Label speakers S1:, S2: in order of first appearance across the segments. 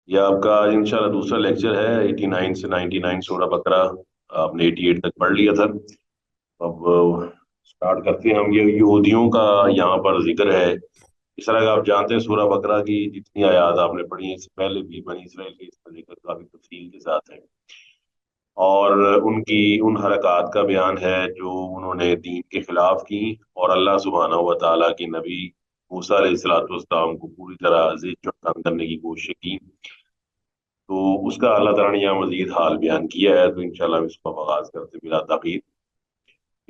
S1: ये आपका आज इंशाल्लाह दूसरा लेक्चर है। 89 से 99 सूरह बकरा आपने 88 तक पढ़ लिया था। अब स्टार्ट करते हैं हम। ये यहूदियों का यहाँ पर जिक्र है। इस तरह का आप जानते हैं सूरह बकरा की जितनी आयत आपने पढ़ी है, इससे पहले भी बनी इसराइल के इसका जिक्र काफी तफसील के साथ है। और उनकी उन हरकत का बयान है जो उन्होंने दीन के खिलाफ की और अल्लाह सुब्हानहू व तआला के नबी मूसा अलैहिस्सलाम को पूरी तरह ज़िद तंग करने की कोशिश की। तो उसका अल्लाह ताला ने यहाँ मजीद हाल बयान किया है। तो इंशाल्लाह हम इसको आगाज करते बिला ताखीर।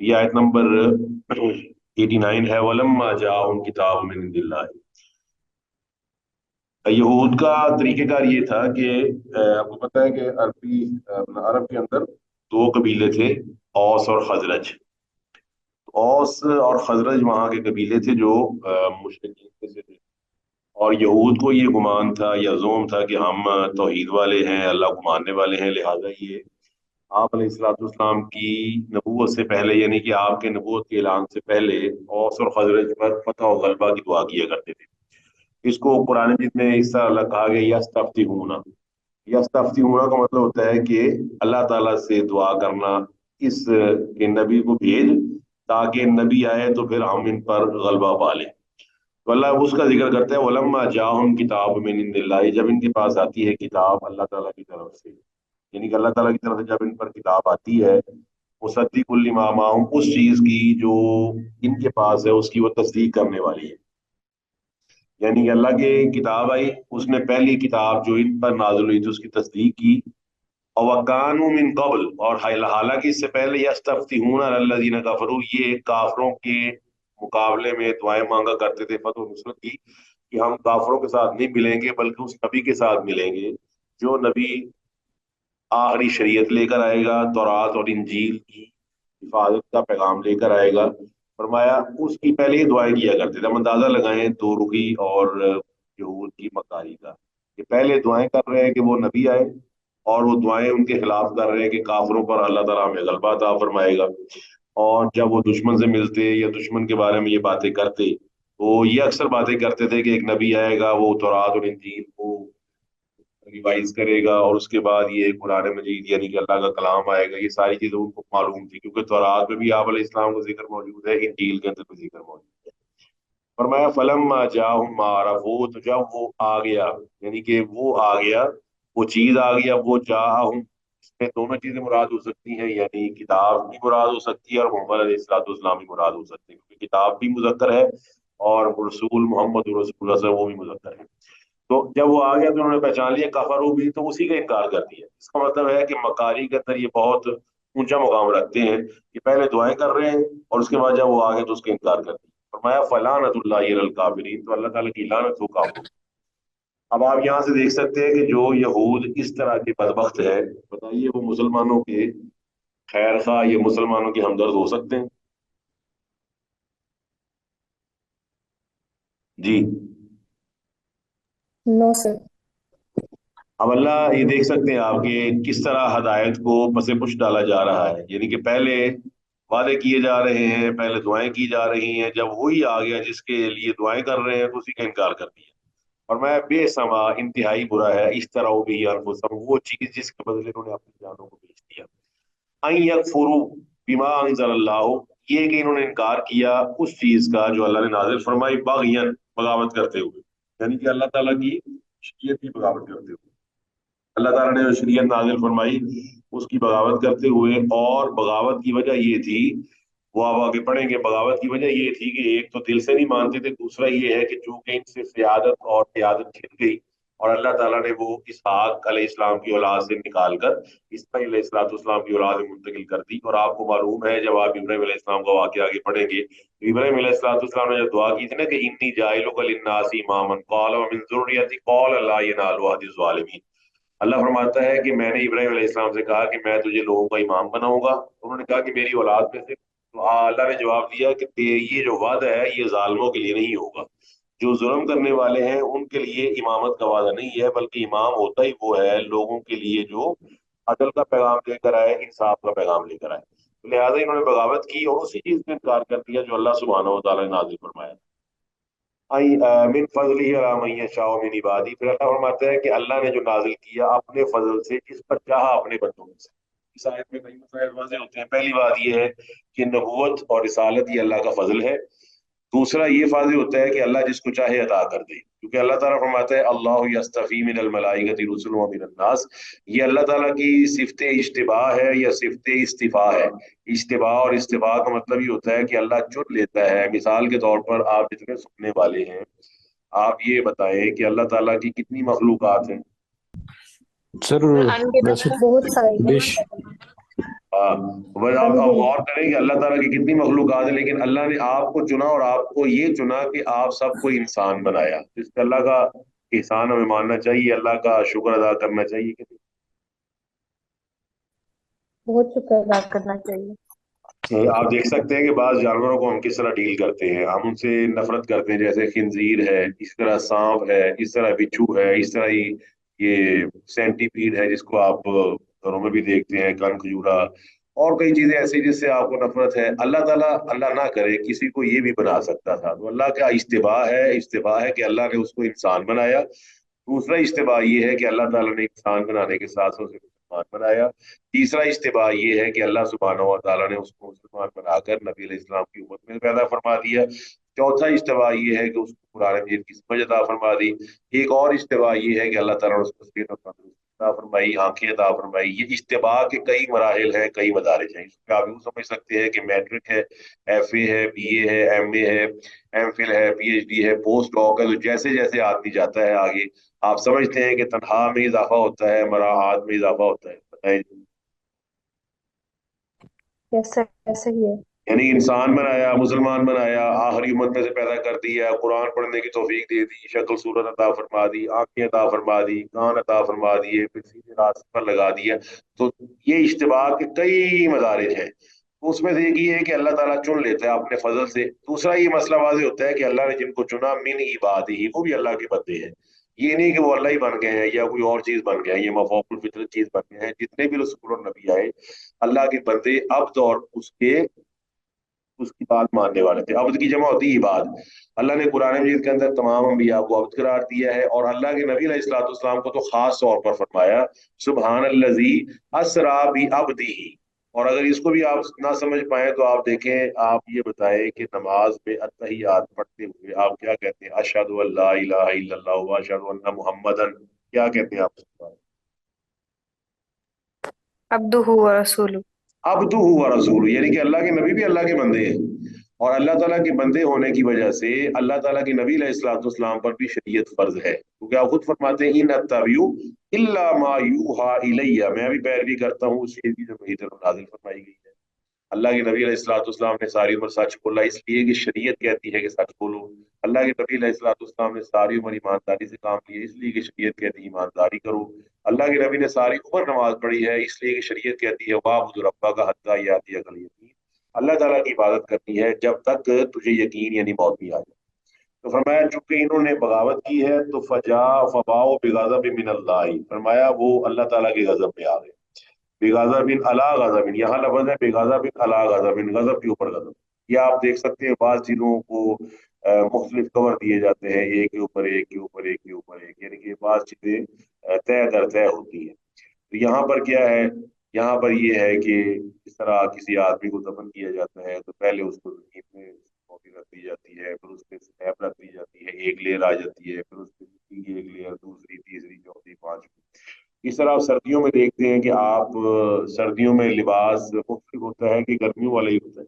S1: ये आयत नंबर 89 है। वलम्मा जाअहुम किताब मिन इंदिल्लाह। यहूद का तरीकेकार ये था कि आपको पता है कि अरब के अंदर दो कबीले थे, औस और खजरज। औस और खजरज वहाँ के कबीले थे जो मुशरिकीन में से थे। और यहूद को ये गुमान था या जोम था कि हम तौहीद वाले हैं, अल्लाह को मानने वाले हैं, लिहाजा ये आप अलैहिस्सलाम की नबूवत से पहले, यानी कि आपके नबूवत के ऐलान से पहले, औस और खजरज पर फतह और गलबा की दुआ किया करते थे। इसको कुरान मजीद में इस तरह कहा गया, यस्तफ्तिहूना। यस्तफ्तिहूना का मतलब होता है कि अल्लाह ताला से दुआ करना, इस के नबी को भेज ताकि नबी आए तो फिर हम इन पर गलबा पा लें। तो अल्लाह उसका जिक्र करता है, वलम्मा जाहुम किताब मिन इंदिल्लाह, जब इनके पास आती है किताब अल्लाह ताला की तरफ से, यानी कि अल्लाह ताला की तरफ से जब इन पर किताब आती है, मुसद्दिकुल लिमा माहुम, उस चीज की जो इनके पास है उसकी वो तस्दीक करने वाली है। यानी कि अल्लाह की किताब आई, उसने पहली किताब जो इन पर नाज़िल हुई थी उसकी तस्दीक की। और वकानु मिन कबल, और हालांकि इससे पहले यस्तफ्तिहूना अल्लज़ीना कफरू, ये काफरों के मुकाबले में दुआएं मांगा करते थे फतह नुसरत की, कि हम काफरों के साथ नहीं मिलेंगे बल्कि उस नबी के साथ मिलेंगे जो नबी आखिरी शरीयत लेकर आएगा, तौरात और इंजील की हिफाजत का पैगाम लेकर आएगा। फरमाया उसकी पहले ही दुआएं किया करते थे। हम अंदाजा लगाएं दो रुखी और यहूद की मक्कारी का, कि पहले दुआएं कर रहे हैं कि वो नबी आए, और वो दुआएं उनके खिलाफ कर रहे हैं कि काफिरों पर अल्लाह ताला हमें गलबा अता फरमाएगा। और जब वो दुश्मन से मिलते या दुश्मन के बारे में ये बातें करते, तो ये अक्सर बातें करते थे कि एक नबी आएगा, वो तौरात और इंजील को रिवाइज करेगा, और उसके बाद ये कुरान मजीद यानी कि अल्लाह का कलाम आएगा। ये सारी चीजें उनको मालूम थी, क्योंकि तौरात में भी आप अलैहिस्सलाम का जिक्र मौजूद है, इंजील के अंदर भी जिक्र मौजूद है। फरमाया फलम्मा जाहुम मा अरफू, तो जब वो आ गया, यानी कि वो आ गया, वो चीज आ गया, वो जाहुम, इसमें दोनों चीजें मुराद हो सकती हैं, यानी किताब भी मुराद हो सकती है और मोहम्मद अलैहिस्सलाम भी मुराद हो सकते हैं, क्योंकि किताब भी मुजक्कर है और रसूल मोहम्मद रसूल वो भी मुजक्कर है। तो जब वो आ गया तो उन्होंने पहचान लिया, कफरू भी, तो उसी का इनकार कर दिया। इसका मतलब है कि मकारी के अंदर ये बहुत ऊंचा मुकाम रखते हैं कि पहले दुआएं कर रहे हैं और उसके बाद जब वो आ गए तो उसका इनकार कर दिया। फरमाया फलानतुल्लाहि अलल काफिरीन, तो अल्लाह ताला की लानत हो काफिरों। अब आप यहाँ से देख सकते हैं कि जो यहूद इस तरह के बदबख्त है, बताइए वो मुसलमानों के खैर खा, ये मुसलमानों के हमदर्द हो सकते हैं? जी।
S2: No sir.
S1: अब अल्लाह ये देख सकते हैं आपके किस तरह हदायत को पसे पुश डाला जा रहा है, यानी कि पहले वादे किए जा रहे हैं, पहले दुआएं की जा रही हैं, जब वही आ गया जिसके लिए दुआएं कर रहे हैं तो उसी का इनकार कर दिया। और मैं बेसमा, इंतहाई बुरा है, इस तरह वो भी अनफुसहम, वो चीज जिसके बदले उन्होंने अपनी जानों को बेच दिया। अन यकफुरू बिमा अंज़लल्लाहु, ये कि इन्होंने इनकार किया उस चीज का जो अल्लाह ने नाजिल फरमाई, बागियन, बगावत करते हुए, यानी कि अल्लाह ताला की शरीयत की बगावत करते हुए। अल्लाह ताला ने जो शरीयत नाजिल फरमाई उसकी बगावत करते हुए, और बगावत की वजह ये थी, वो आप आगे पढ़ेंगे, बगावत की वजह ये थी कि एक तो दिल से नहीं मानते थे, दूसरा ये है कि चूंकि इनसे सियादत और क़यादत छिन गई, और अल्लाह ताला ने वो इसहाक अलैहिस्सलाम की औलाद से निकाल कर इस्माईल अलैहिस्सलाम की औलाद में मुंतकिल कर दी। और आपको मालूम है, जब आप इब्राहिम अलैहिस्सलाम का वाक़या आगे पढ़ेंगे, तो इब्राहिम अलैहिस्सलाम ने जो दुआ की थी ना कि इन्नी जाइलुका लिन्नासी इमामन क़ाल व मिन ज़ुर्रिय्यती क़ाल ला यनालु अहदिज़ ज़ालिमीन। अल्लाह फरमाता है कि मैंने इब्राहिम अलैहिस्सलाम से कहा कि मैं तुझे लोगों का इमाम बनाऊंगा, उन्होंने कहा कि मेरी औलाद में से, तो अल्लाह ने जवाब दिया कि ये जो वादा है ये जालिमों के लिए नहीं होगा, जो जुल्म करने वाले हैं उनके लिए इमामत का वादा नहीं है, बल्कि इमाम होता ही वो है लोगों के लिए जो अदल का पैगाम लेकर आए, इंसाफ का पैगाम लेकर आए। तो लिहाजा इन्होंने बगावत की और उसी चीज में इनकार कर दिया जो अल्लाह सुब्हानहू व तआला ने नाज़िल फरमाया। मिन फजलिही अला मन यशाउ मिन इबादी। फिर अल्लाह फरमाता है कि अल्लाह ने जो नाजिल किया अपने फजल से जिस पर चाहा अपने बंदों में से। इस आयत में कई मसाइल वाज़ेह होते हैं। पहली बात यह है कि नबूवत और रिसालत ये अल्लाह का फजल है। दूसरा ये फायदा होता है कि अल्लाह जिसको चाहे अता कर दे, क्योंकि अल्लाह ताला फरमाता है अल्लाह यस्तफी मिनल मलाइकति रुसुलन व मिनन नास। ये अल्लाह ताला की सिफत इज्तिबा है या सिफत इस्तिफा है। इज्तिबा और इस्तिफा का मतलब ये होता है कि अल्लाह चुन लेता है। मिसाल के तौर पर आप जितने सुनने वाले हैं, आप ये बताएं कि अल्लाह ताला की कितनी मखलूकात हैं।
S2: सर वैसे
S3: बहुत सारे
S2: बेश
S1: वह आप गौर करें कि अल्लाह ताला की कितनी मखलूकात है, लेकिन अल्लाह ने आपको चुना और आपको ये चुना कि आप सबको इंसान बनाया। तो इस पे अल्लाह का एहसान हमें मानना चाहिए, अल्लाह का शुक्र अदा करना चाहिए कि
S3: बहुत शुक्र अदा करना चाहिए।
S1: आप देख सकते हैं कि बाज जानवरों को हम किस तरह डील करते हैं। हम उनसे नफरत करते हैं, जैसे खिंजीर है, इस तरह सांप है, इस तरह बिच्छू है, इस तरह ही ये सेंटीपीड है जिसको आप घरों में भी देखते हैं, कर्ण खजूरा, और कई चीजें ऐसी जिससे आपको नफरत है। अल्लाह ताला अल्लाह ना करे किसी को ये भी बना सकता था। तो अल्लाह का इज्तिबा है कि अल्लाह ने उसको इंसान बनाया। दूसरा इज्तिबा ये है कि अल्लाह ताला ने इंसान बनाने के साथ साथ उसे मुसलमान बनाया। तीसरा इज्तिबा ये है कि अल्लाह सुब्हानहू व तआला ने उसको मुसलमान बनाकर नबी अलैहिस्सलाम की उम्मत में पैदा फरमा दिया। चौथा इज्तिबा ये है कि उसको कुरान मजीद की समझ अता फरमा दी। एक और इज्तिबा ये है कि अल्लाह ताला ने उसको सेहत और तंदुरुस्ती अता फरमाई, आंखें अता फरमाई। ये इज्तिबा के कई मराहिल हैं, कई मदारिज हैं। इसमें आप यूँ समझ सकते हैं कि मैट्रिक है, एफ ए है, बीए है, एमए है, एमफिल है, पीएचडी है, पोस्ट डॉक है। तो जैसे जैसे आदमी जाता है आगे, आप समझते हैं कि तनहा में इजाफा होता है, मराहात में इजाफा होता है। बताएं।
S3: कैसे कैसे ही है।
S1: यानी इंसान बनाया, मुसलमान बनाया, आखिरी उम्मत में से पैदा कर दिया, कुरान पढ़ने की तौफीक दे दी, शक्ल सूरत अता फरमा दी, आंखें अता फरमा दी, कान अता फरमा दिए, फिर सीधे रास्ते पर लगा दिया। तो ये इज्तिबा के कई मदारिज हैं। तो उसमें से एक ये है कि अल्लाह ताला चुन लेता है अपने फजल से। दूसरा ये मसला वाज़ेह होता है कि अल्लाह ने जिनको चुना मिन इबादिही, वो भी अल्लाह के बंदे हैं। ये नहीं कि वो अल्लाह ही बन गए हैं या कोई और चीज बन गए हैं, ये मफौकुल फितरत चीज बन गए हैं। जितने भी रसूल और नबी आए, अल्लाह के बंदे अब्द और उसकी बात मानने वाले थे। अब्द की जमा होती है इबाद। अल्लाह ने कुरान मजीद के अंदर तमाम अंबिया को अब्द करार दिया है, और अल्लाह के नबी अलैहिस्सलाम को तो खास तौर पर फरमाया सुबहान अल्लज़ी असरा बि अब्दिही। और अगर इसको भी आप ना समझ पाए तो आप देखें, आप ये बताएं कि नमाज में अत्तहियात पढ़ते हुए आप क्या कहते हैं? अशहदु अल्ला इलाहा इल्लल्लाह व अशहदु अन्ना मुहम्मदन, क्या कहते हैं आप?
S3: अब्दुहु व रसूलु।
S1: अब्दु हुआ रसूल, यानी कि अल्लाह के नबी भी अल्लाह के बंदे हैं। और अल्लाह ताला के बंदे होने की वजह से अल्लाह ताला की नबी अलैहिस्सलाम पर भी शरीयत फर्ज है, क्योंकि आप खुद फरमाते हैं इन अत्तबियु इल्ला मा यूहा इलैया, मैं भी पैरवी करता हूँ उस चीज की जो मेरी तरफ नाजिल फरमाई गई है। अल्लाह के नबी अलैहिस्सलाम ने सारी उम्र सच बोला, इसलिए कि शरीयत कहती है कि सच बोलो। अल्लाह के नबी अलैहिस्सलाम ने सारी उम्र ईमानदारी से काम लिया, इसलिए कि शरीयत कहती है ईमानदारी करो। अल्लाह के नबी ने सारी उम्र नमाज पढ़ी है, इसलिए कि शरीयत कहती है वाबुद रब्बा का हत्ता यातिया कल यकीन, अल्लाह ताला की इबादत करनी है जब तक तुझे यकीन यानी मौत नहीं आ जाए। तो फरमाया चूंकि इन्होंने बगावत की है तो फजा फबाओ बेगज़ब मिनल्लाहि, फरमाया वो अल्लाह ताला के गजब में आ गए। बेगाज़बिन अला गज़बिन, यहाँ लफ्ज़ है बेगाज़बिन अला गज़बिन, गजब के ऊपर गजब। ये आप देख सकते हैं बाज चीजों को मुख्तलिफ कवर दिए जाते हैं, एक के ऊपर एक के ऊपर एक के ऊपर एक, यानी कि बाज चीजें तय दर तय होती हैं। तो यहाँ पर क्या है? यहाँ पर ये है कि इस तरह किसी आदमी को दफन किया जाता है तो पहले उसको जमीन में मोटी रख दी जाती है, फिर उसपे स्लैब रख दी जाती है, एक लेयर आ जाती है, फिर उसपे मिट्टी की एक लेयर, दूसरी, तीसरी, चौथी, पांचवी। इस तरह आप सर्दियों में देखते हैं कि आप सर्दियों में लिबास मुख्तलिफ होता है कि गर्मियों वाला ही होता है।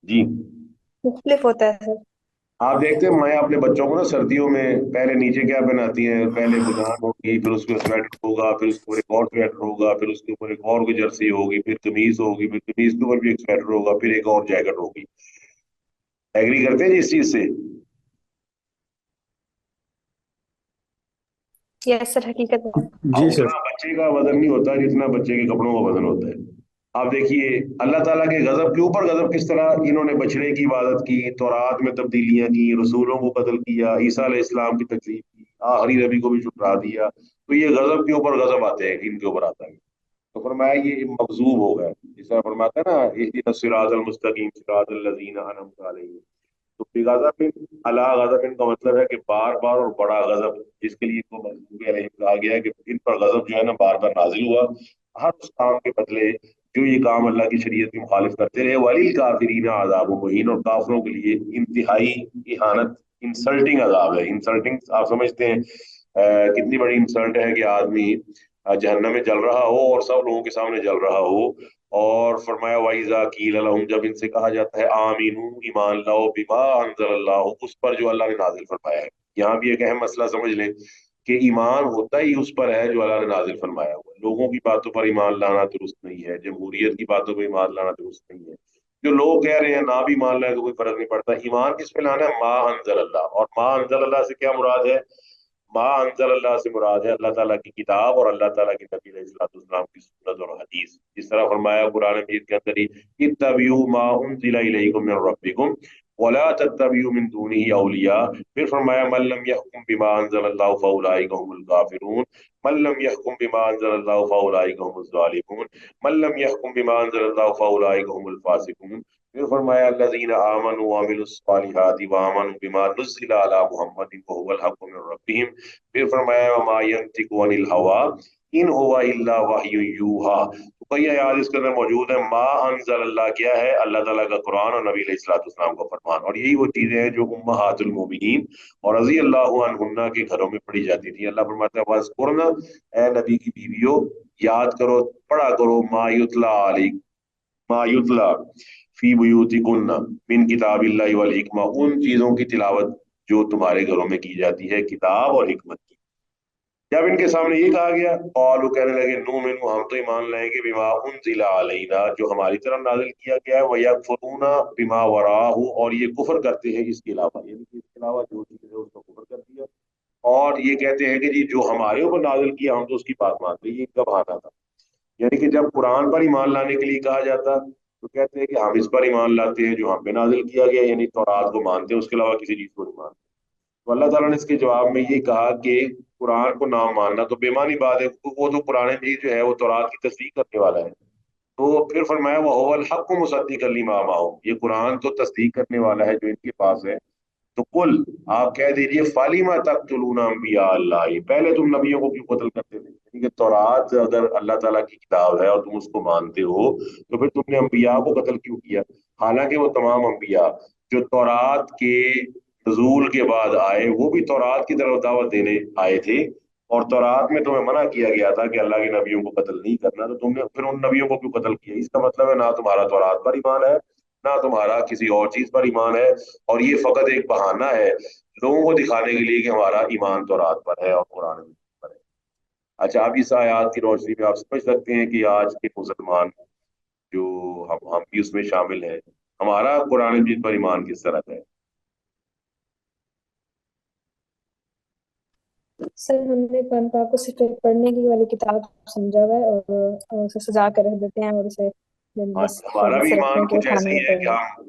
S1: जी।
S3: मुख्तलिफ होता है सर।
S1: आप देखते हैं मैं अपने बच्चों को ना सर्दियों में पहले नीचे क्या पहनाती हैं, पहले बनियान होगी, फिर उसके स्वेटर होगा, फिर उसके ऊपर एक और स्वेटर होगा, फिर उसके ऊपर एक और कोई जर्सी होगी, फिर कमीज होगी, फिर कमीज के ऊपर भी एक स्वेटर होगा, फिर एक और जैकेट होगी। एग्री करते हैं जी इस चीज से?
S3: यस सर, हकीकत है।
S1: और
S2: जी सर।
S1: उतना बच्चे का वजन नहीं होता जितना बच्चे के कपड़ों का वजन होता है। आप देखिए अल्लाह ताला के गजब के ऊपर गजब, किस तरह इन्होंने बछड़े की इबादत की, तौरात में तब्दीलियां की, रसूलों को कत्ल किया, ईसा अलैहिस्सलाम की तकलीफ की, आखिरी नबी को भी ठुकरा दिया। तो ये गजब के ऊपर गजब आते हैं, इनके ऊपर आता है। تو فرمایا یہ مغضوب ہو گئے، جس طرح فرماتا ہے نا اهدنا الصراط المستقیم صراط الذین انعمت علیہم. تو بغضب اللہ غضب کا مطلب ہے کہ بار بار اور بڑا غضب، جس کے لیے ان کو مغضوب علیہم کہا گیا ہے کہ ان پر غضب جو ہے نا بار بار نازل ہوا ہر اس کام کے بدلے جو یہ کام اللہ کی شریعت کی مخالف کرتے رہے. وللکافرین عذاب مہین، اور کافروں کے لیے انتہائی اہانت انسلٹنگ عذاب ہے. انسلٹنگ آپ سمجھتے ہیں کتنی بڑی انسلٹ ہے کہ آدمی جہنم میں جل رہا ہو اور سب لوگوں کے سامنے جل رہا ہو. اور فرمایا وَإِذَا قِيلَ لَهُمْ، جب ان سے کہا جاتا ہے آمینو ایمان لاؤ بما انزل اللہ، اس پر جو اللہ نے نازل فرمایا ہے. یہاں بھی ایک اہم مسئلہ سمجھ لیں کہ ایمان ہوتا ہی اس پر ہے جو اللہ نے نازل فرمایا ہوا. لوگوں کی باتوں پر ایمان لانا درست نہیں ہے، جمہوریت کی باتوں پر ایمان لانا درست نہیں ہے. جو لوگ کہہ رہے ہیں نہ بھی مان لائے تو کوئی فرق نہیں پڑتا. ایمان کس پہ لانا ہے؟ ما انزل اللہ. اور ما انزل اللہ سے کیا مراد ہے؟ ما انزل اللہ سے مراد ہے اللہ تعالیٰ کی کتاب اور اللہ تعالیٰ کی نبی علیہ الصلوۃ والسلام کی سنت اور حدیث. جس طرح فرمایا قرآن مجید کے اندر ہی اتبعوا ما انزل الیکم من ربکم ولا تتبعوا من دونه اولیاء. پھر فرمایا من لم يحكم بما انزل اللہ فاولئک هم الکافرون من لم يحكم بما انزل اللہ فاولئک هم الظالمون من لم يحكم بما انزل اللہ فاولئک هم الفاسقون. پھر فرمایا الذین آمنوا وعملوا الصالحات وآمنوا بما نزل علی محمد وهو الحق من ربهم. پھر فرمایا وما ينطق عن الهوى ان هو الا وحی یوحى. تو کئی آیات اس کے اندر موجود ہیں. ما انزل اللہ کیا ہے؟ اللہ تعالیٰ کا قرآن اور نبی علیہ الصلوۃ والسلام کا فرمان. اور یہی وہ چیزیں ہیں جو امہات المومنین اور رضی اللہ عنہن کے گھروں میں پڑھی جاتی تھی. اللہ فرماتا ہے وَاذْكُرْنَ، اے نبی کی بیویوں یاد کرو پڑھا کرو ما یتلا علیک ما یتلا فی بیوتکن من کتاب اللہ والحکمہ، ان چیزوں کی تلاوت جو تمہارے گھروں میں کی جاتی ہے کتاب اور حکمت کی. جب ان کے سامنے یہ کہا گیا قالوا کہنے لگے نؤمن، ہم تو ایمان لائیں گے بما انزل علینا، جو ہماری طرف نازل کیا گیا ہے، ویکفرون بما وراءہ، اور یہ کفر کرتے ہیں اس کے علاوہ، یعنی کہ اس کے علاوہ جو چیز ہے اس کو کفر کر دیا. اور یہ کہتے ہیں کہ جی جو ہمارے اوپر نازل کیا ہم تو اس کی بات مانتے ہیں. یہ کب آتا تھا؟ یعنی کہ جب قرآن پر ایمان لانے کے لیے کہا جاتا تو کہتے ہیں کہ ہم اس پر ایمان لاتے ہیں جو ہم پہ نازل کیا گیا، یعنی تورات کو مانتے ہیں، اس کے علاوہ کسی چیز کو نہیں مانتے. تو اللہ تعالیٰ نے اس کے جواب میں یہ کہا کہ قرآن کو نہ ماننا تو بے معنی بات ہے. وہ تو قرآن مجید جو ہے وہ تورات کی تصدیق کرنے والا ہے. تو پھر فرمایا وَهُوَ الْحَقُّ مُصَدِّقًا لِمَا مَعَهُمْ، یہ قرآن تو تصدیق کرنے والا ہے جو ان کے پاس ہے. تو کل آپ کہہ دیجئے فَلِمَ تَقْتُلُونَ أَنْبِيَاءَ اللَّهِ، پہلے تم نبیوں کو کیوں قتل کرتے تھے؟ یعنی کہ تورات اگر اللہ تعالیٰ کی کتاب ہے اور تم اس کو مانتے ہو تو پھر تم نے انبیاء کو قتل کیوں کیا؟ حالانکہ وہ تمام انبیاء جو تورات کے نزول کے بعد آئے وہ بھی تورات کی طرف دعوت دینے آئے تھے، اور تورات میں تمہیں منع کیا گیا تھا کہ اللہ کے نبیوں کو قتل نہیں کرنا، تو تم نے پھر ان نبیوں کو کیوں قتل کیا؟ اس کا مطلب ہے نہ تمہارا تورات پر ایمان ہے نہ تمہارا کسی اور چیز پر ایمان ہے، اور یہ فقط ایک بہانہ ہے لوگوں کو دکھانے کے لیے کہ ہمارا ایمان تورات پر ہے اور قرآن مجید پر ہے. اچھا، آپ اس آیات کی روشنی میں آپ سمجھ سکتے ہیں کہ آج کے مسلمان جو ہم بھی اس میں شامل ہیں، ہمارا قرآن مجید پر ایمان کس طرح ہے.
S3: سر ہم نے قرآن پاک کو صرف ایک پڑھنے کی والی کتاب سمجھا ہوا ہے اور اسے سجا کر رکھ دیتے ہیں اور اسے بس
S1: ہمارا بھی
S3: سے رکھتے
S1: ایمان
S3: ہیں کہ
S1: کچھ ایسا
S3: اٹھانے
S1: ہی
S3: میں
S1: ہے
S3: کوئی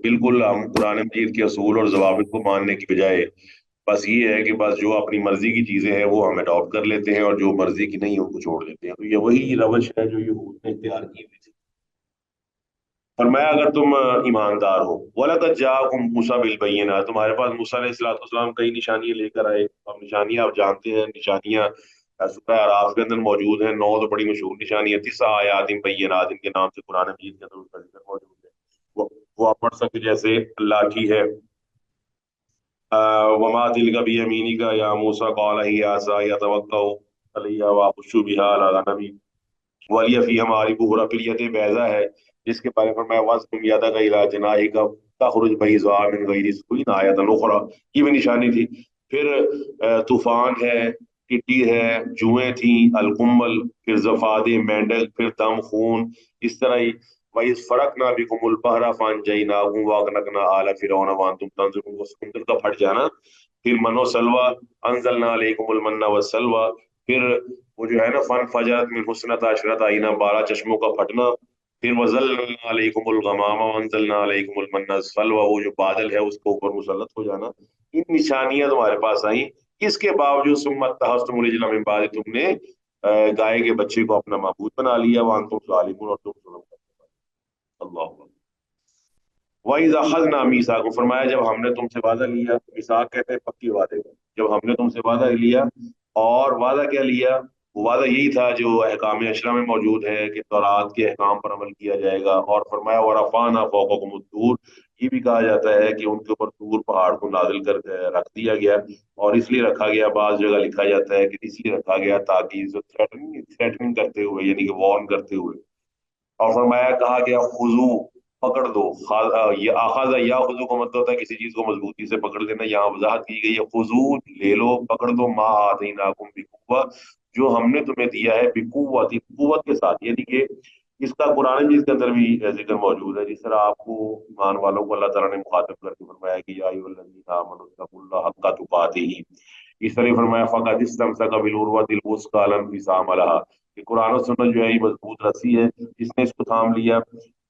S1: کہ
S3: نہیں.
S1: ہم قرآن مجید کے اصول اور ضوابط کو ماننے کی بجائے بس یہ ہے کہ بس جو اپنی مرضی کی چیزیں ہیں وہ ہم اڈاپٹ کر لیتے ہیں اور جو مرضی کی نہیں ان کو چھوڑ دیتے ہیں. تو یہ وہی روش ہے جو یہود نے اختیار کی ہوئی تھی. فرمایا اگر تم ایماندار ہو وَلَقَدْ جَاءَكُم مُوسَىٰ بِالْبَيِّنَاتِ، تمہارے پاس موسیٰ علیہ السلام کئی نشانیاں لے کر آئے. اب نشانیاں آپ جانتے ہیں، نشانیاں سورہ اعراف کے اندر موجود ہیں. 9 تو بڑی مشہور نشانیاں، 9 آیات بینات ان کے نام سے قرآن مجید کے اندر اس کا ذکر موجود ہے. وہ آپ پڑھ سکتے جیسے لاٹھی ہے وما تلک بیمینک یا موسیٰ قال ہی عصای اتوکأ علیہا وأحش بہا علی غنمی ولی فیہا مآرب اخری. پھر ید بیضا ہے جس کے بارے میں فرمایا واضم یدک الی جناحک تخرج بیضاء من غیر سوء آیۃ اخری، یہ بھی نشانی تھی. پھر طوفان ہے، ٹڈی ہے، جوئیں تھیں، القمل، پھر زفادع، مینڈک، پھر دم خون. اس طرح ہی وَإِذْ فَرَقْنَا بِكُمُ الْبَحْرَ فَأَنجَيْنَاكُمْ وَأَغْرَقْنَا آلَ فِرْعَوْنَ وَأَنْتُمْ تَنظُرُونَ، وہ سمندر کا پھٹ جانا. پھر من و سلویٰ انزلنا علیکم المن والسلویٰ. پھر وہ جو ہے نا فن فجرت من حسنۃ عشرۃ عینا، 12 چشموں کا پھٹنا. پھر وَظَلَّلْنَا عَلَيْكُمُ الْغَمَامَ وَأَنزَلْنَا عَلَيْكُمُ الْمَنَّ وَالسَّلْوَىٰ، وہ جو بادل ہے اس کے اوپر مسلط ہو جانا. ان نشانیاں تمہارے پاس آئیں، اس کے باوجود ثم اتخذتم العجل من بعد، تم نے गाय के बच्चे को अपना माबूद बना लिया, वहां तुम जालिमून, और तुम जुल्म करने वाले। अल्लाह। वही अखज़ना मीसाक, फरमाया जब हमने तुमसे वादा लिया, मीसाक कहते हैं पक्की वादे को, जब हमने तुमसे वादा लिया, और वादा क्या लिया, वो वादा यही था जो अहकाम अशरा में मौजूद है कि तौरात के अहकाम पर अमल किया जाएगा। और फरमाया वरफ़अना फ़ौक़कुम तूर, ये भी कहा जाता है कि उनके ऊपर तूर पहाड़ को नाजिल कर रख दिया गया, और इसलिए रखा गया, बाज जगह लिखा जाता है कि इसलिए रखा गया ताकि थ्रेटनिंग थ्रेटनिंग करते हुए, यानी कि वार्न करते हुए। और फरमाया कहा गया खुजू, पकड़ दो। ये आखाजा या खुजू का मतलब होता है किसी चीज को मजबूती से पकड़ लेना, यहाँ वजाहत की गई है खुजू, ले लो, पकड़ दो, मा आतैनाकुम बिकुव्वा, जो हमने तुम्हें दिया है, बिकुव्वती, कुव्वत के साथ। यानी कि इसका कुरान मजीद के अंदर भी जिक्र मौजूद है। जिस तरह आपको ईमान वालों को अल्लाह ताला ने मुखातब करके फरमाया कि या अय्युहल्लज़ीना आमनू इत्तक़ुल्लाह हक्का तुक़ातिही, इस तरह फरमाया फ़क़द इस्तमसका बिल उर्वतिल वुस्क़ा ला इंफ़िसाम लहा, कि कुरान और सुन्नत जो है ये मजबूत रस्सी है, जिसने इसको थाम लिया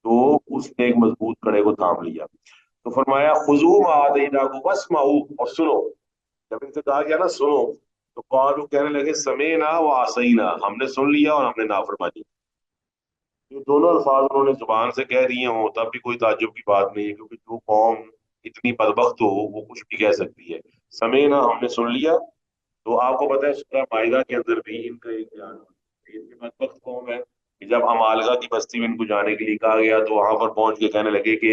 S1: तो उसने एक मजबूत कड़े को थाम लिया। तो फरमाया खुजू मा आतैनाकुम वस्माऊ, और सुनो। जब इनसे कहा गया ना सुनो, तो कौलू कहने लगे समेना व असैना, हमने सुन लिया और हमने नाफरमानी। ये दोनों अल्फाज उन्होंने जुबान से कह दिए हों तब भी कोई ताज्जुब की बात नहीं है, क्योंकि जो कौम इतनी बदबख्त हो वो कुछ भी कह सकती है। समेना, हमने सुन लिया। तो आपको पता है सूरह माइदा के अंदर भी इनका एक बयान है। इनकी बदबख्त कौम है कि जब अमालका की बस्ती में इनको जाने के लिए कहा गया तो वहां पर पहुंच के कहने लगे कि